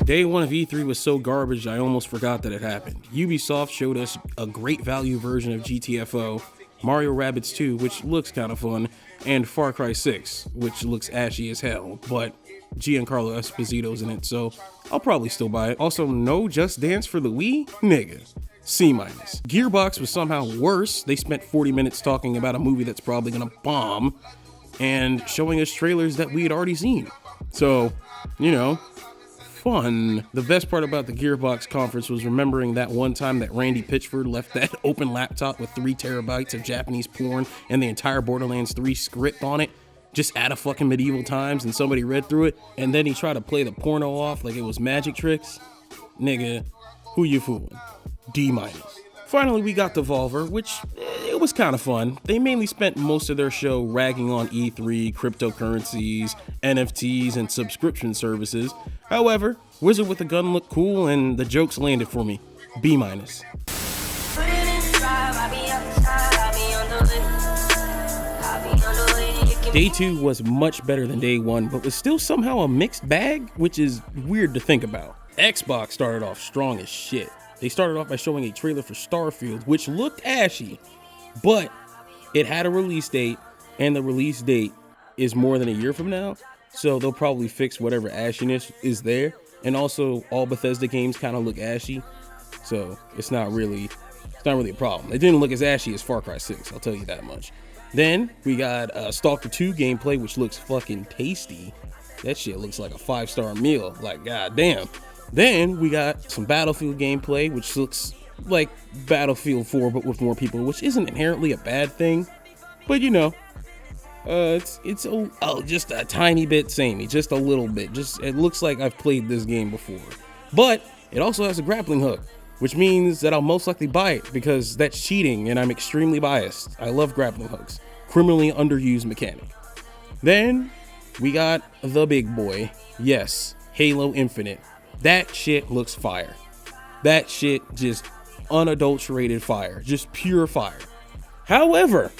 Day one of E3 was so garbage I almost forgot that it happened. Ubisoft showed us a great value version of GTFO, Mario Rabbids 2, which looks kind of fun, and Far Cry 6, which looks ashy as hell, but Giancarlo Esposito's in it, so I'll probably still buy it. Also, no Just Dance for the Wii? Nigga. C-. Gearbox was somehow worse. They spent 40 minutes talking about a movie that's probably gonna bomb, and showing us trailers that we had already seen. So, you know, fun. The best part about the Gearbox conference was remembering that one time that Randy Pitchford left that open laptop with 3 terabytes of Japanese porn and the entire Borderlands 3 script on it, just out of fucking medieval times, and somebody read through it, and then he tried to play the porno off like it was magic tricks. Nigga, who you fooling? D-. Finally, we got Devolver, which it was kind of fun. They mainly spent most of their show ragging on E3, cryptocurrencies, NFTs, and subscription services. However, Wizard with a Gun looked cool, and the jokes landed for me. B-. Day 2 was much better than day 1, but was still somehow a mixed bag, which is weird to think about. Xbox started off strong as shit. They started off by showing a trailer for Starfield, which looked ashy, but it had a release date, and the release date is more than a year from now, so they'll probably fix whatever ashiness is there. And also, all Bethesda games kind of look ashy, so it's not really a problem. It didn't look as ashy as Far Cry 6, I'll tell you that much. Then we got Stalker 2 gameplay, which looks fucking tasty. That shit looks like a 5-star meal, like goddamn. Then we got some Battlefield gameplay, which looks like Battlefield 4, but with more people, which isn't inherently a bad thing. But you know, it's just a tiny bit samey, just a little bit. It looks like I've played this game before. But it also has a grappling hook, which means that I'll most likely buy it because that's cheating, and I'm extremely biased. I love grappling hooks, criminally underused mechanic. Then we got the big boy, yes, Halo Infinite. That shit looks fire. That shit just unadulterated fire, just pure fire. However,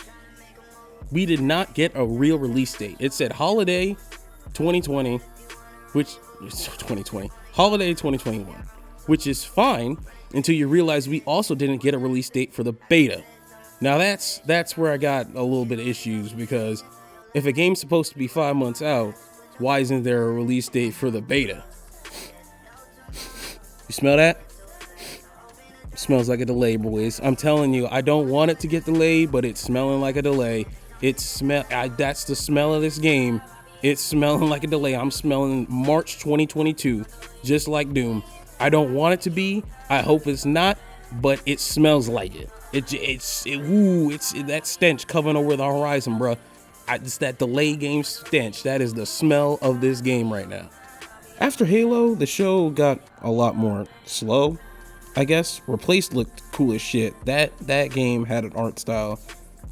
we did not get a real release date. It said holiday 2020, holiday 2021, which is fine until you realize we also didn't get a release date for the beta. Now that's where I got a little bit of issues, because if a game's supposed to be 5 months out, why isn't there a release date for the beta? You smell that? It smells like a delay, boys. I'm telling you, I don't want it to get delayed, but it's smelling like a delay. That's the smell of this game. It's smelling like a delay. I'm smelling March 2022, just like Doom. I don't want it to be. I hope it's not, but it smells like it. It's that stench coming over the horizon, bro. It's that delay game stench. That is the smell of this game right now. After Halo, the show got a lot more slow, I guess. Replaced looked cool as shit. That game had an art style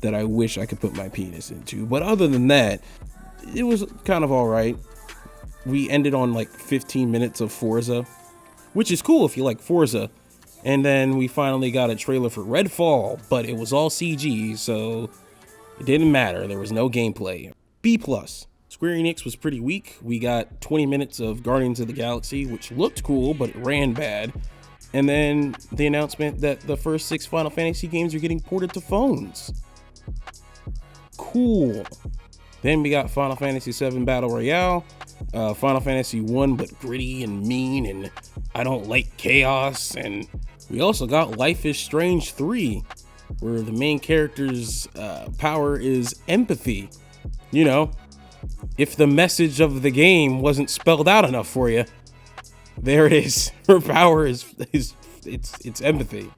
that I wish I could put my penis into. But other than that, it was kind of all right. We ended on like 15 minutes of Forza, which is cool if you like Forza. And then we finally got a trailer for Redfall, but it was all CG, so it didn't matter. There was no gameplay. B+. Square Enix was pretty weak. We got 20 minutes of Guardians of the Galaxy, which looked cool, but it ran bad. And then the announcement that the first 6 Final Fantasy games are getting ported to phones. Cool. Then we got Final Fantasy VII Battle Royale, Final Fantasy 1 but gritty and mean, and I don't like chaos. And we also got Life is Strange 3, where the main character's power is empathy. You know, if the message of the game wasn't spelled out enough for you, there it is. Her power is it's empathy.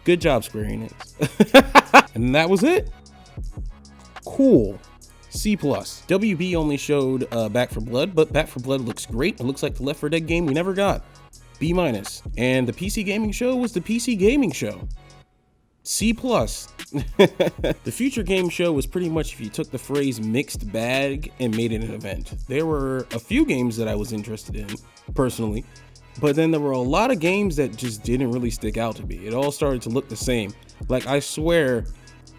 Good job, Square Enix. And that was it. Cool. C+. WB only showed Back 4 Blood, but Back 4 Blood looks great. It looks like the Left 4 Dead game we never got. B-. And the PC Gaming Show was the PC Gaming Show. C+. The Future Game Show was pretty much if you took the phrase mixed bag and made it an event. There were a few games that I was interested in, personally, but then there were a lot of games that just didn't really stick out to me. It all started to look the same. Like, I swear,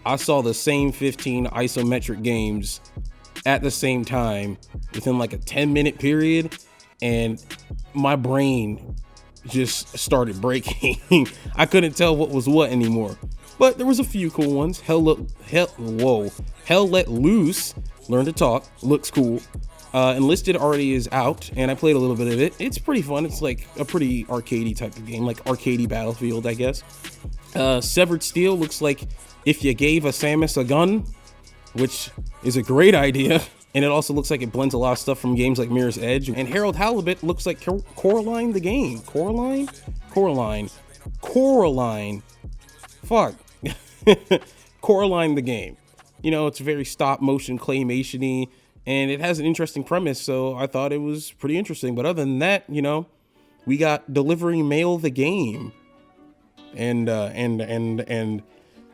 I saw the same 15 isometric games at the same time within like a 10-minute period, and my brain just started breaking. I couldn't tell what was what anymore. But there was a few cool ones. Hell Let Loose, Learn to Talk, looks cool. Enlisted already is out, and I played a little bit of it. It's pretty fun. It's like a pretty arcadey type of game, like arcadey Battlefield, I guess. Severed Steel looks like if you gave a Samus a gun, which is a great idea. And it also looks like it blends a lot of stuff from games like Mirror's Edge. And Harold Halibut looks like Coraline the game. Coraline? Fuck. Coraline the game. You know, it's very stop motion claymation-y, and it has an interesting premise, so I thought it was pretty interesting. But other than that, you know, we got Delivering Mail the game. And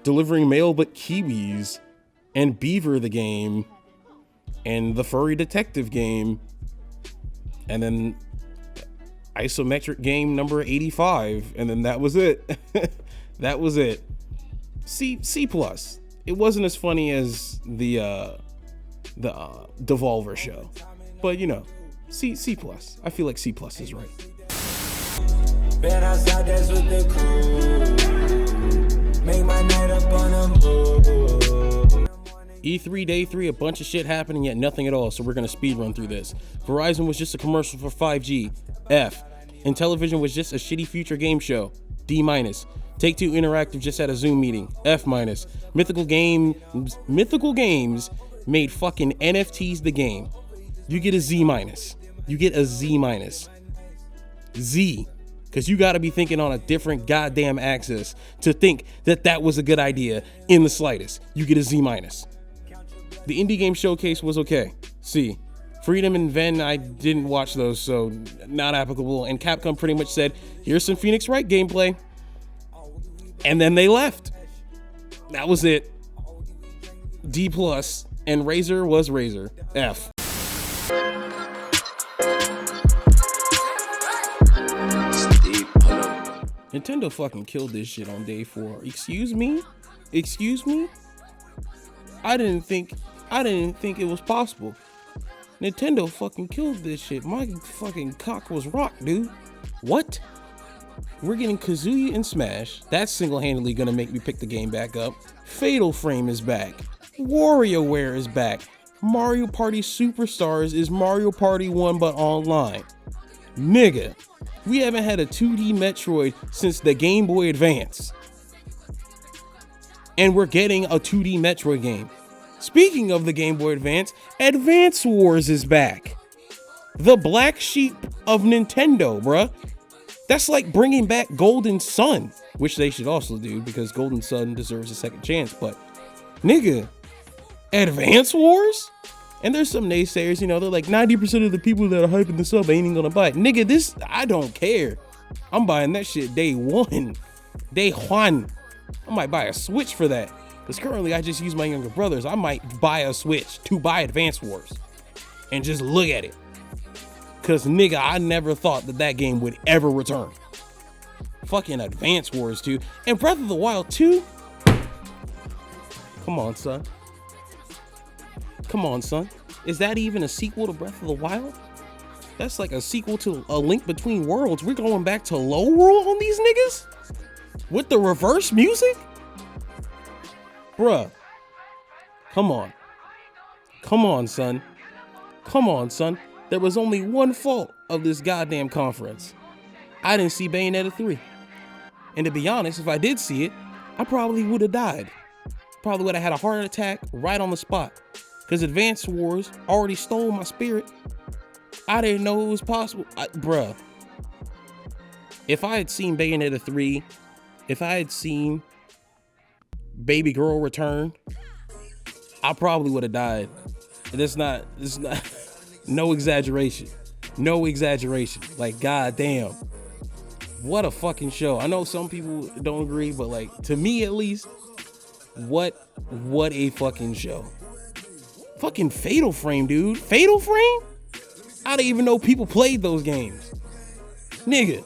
Delivering Mail but Kiwis. And Beaver the game. And the Furry Detective game. And then isometric game number 85. And then that was it. That was it. C+. It wasn't as funny as the Devolver show, but you know, C+. I feel like C+ is right. Been outside, that's with the crew. Make my night up on them. E3 Day 3, a bunch of shit happening, yet nothing at all, so we're gonna speed run through this. Verizon was just a commercial for 5G. F. Intellivision was just a shitty future game show. D-. Take-Two Interactive just had a Zoom meeting. F-. Mythical Games made fucking NFTs the game. You get a Z-. You get a Z-. Z. Because you got to be thinking on a different goddamn axis to think that that was a good idea in the slightest. You get a Z-. The Indie Game Showcase was okay. C. Freedom and Ven, I didn't watch those, so not applicable. And Capcom pretty much said, here's some Phoenix Wright gameplay. And then they left. That was it. D+. And Razer was Razer. F. Nintendo fucking killed this shit on day 4. Excuse me? I didn't think it was possible. Nintendo fucking killed this shit. My fucking cock was rocked, dude. What? We're getting Kazuya and Smash. That's single-handedly gonna make me pick the game back up. Fatal Frame is back. WarioWare is back. Mario Party Superstars is Mario Party 1 but online. Nigga, we haven't had a 2D Metroid since the Game Boy Advance. And we're getting a 2D Metroid game. Speaking of the Game Boy Advance, Advance Wars is back. The black sheep of Nintendo, bruh. That's like bringing back Golden Sun, which they should also do because Golden Sun deserves a second chance. But nigga, Advance Wars? And there's some naysayers, you know, they're like 90% of the people that are hyping this up ain't even gonna buy it. Nigga, this, I don't care. I'm buying that shit day one. Day one. I might buy a Switch for that. Because currently I just use my younger brothers. I might buy a Switch to buy Advance Wars. And just look at it. Because nigga, I never thought that game would ever return. Fucking Advance Wars 2. And Breath of the Wild 2? Come on, son. Come on, son. Is that even a sequel to Breath of the Wild? That's like a sequel to A Link Between Worlds. We're going back to Low World on these niggas? With the reverse music? Bruh. Come on. Come on, son. Come on, son. There was only one fault of this goddamn conference. I didn't see Bayonetta 3. And to be honest, if I did see it, I probably would have died. Probably would have had a heart attack right on the spot. Because Advance Wars already stole my spirit. I didn't know it was possible. Bruh. If I had seen Bayonetta 3, if I had seen Baby Girl Return, I probably would have died. It's not, no exaggeration. No exaggeration. Like, goddamn. What a fucking show. I know some people don't agree, but like, to me at least, what a fucking show. Fucking Fatal Frame, dude. Fatal Frame? I didn't even know people played those games. Nigga.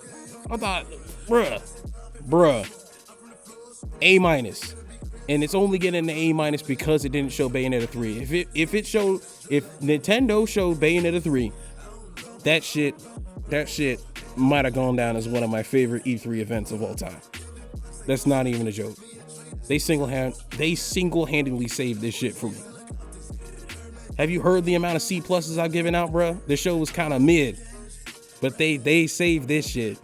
I thought, bruh. A-. And it's only getting an A- because it didn't show Bayonetta 3. If Nintendo showed Bayonetta 3, that shit might have gone down as one of my favorite E3 events of all time. That's not even a joke. They single-handedly saved this shit for me. Have you heard the amount of C pluses I've given out, bruh? The show was kind of mid, but they saved this shit.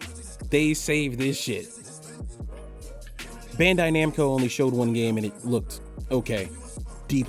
They saved this shit. Bandai Namco only showed one game and it looked okay. D+.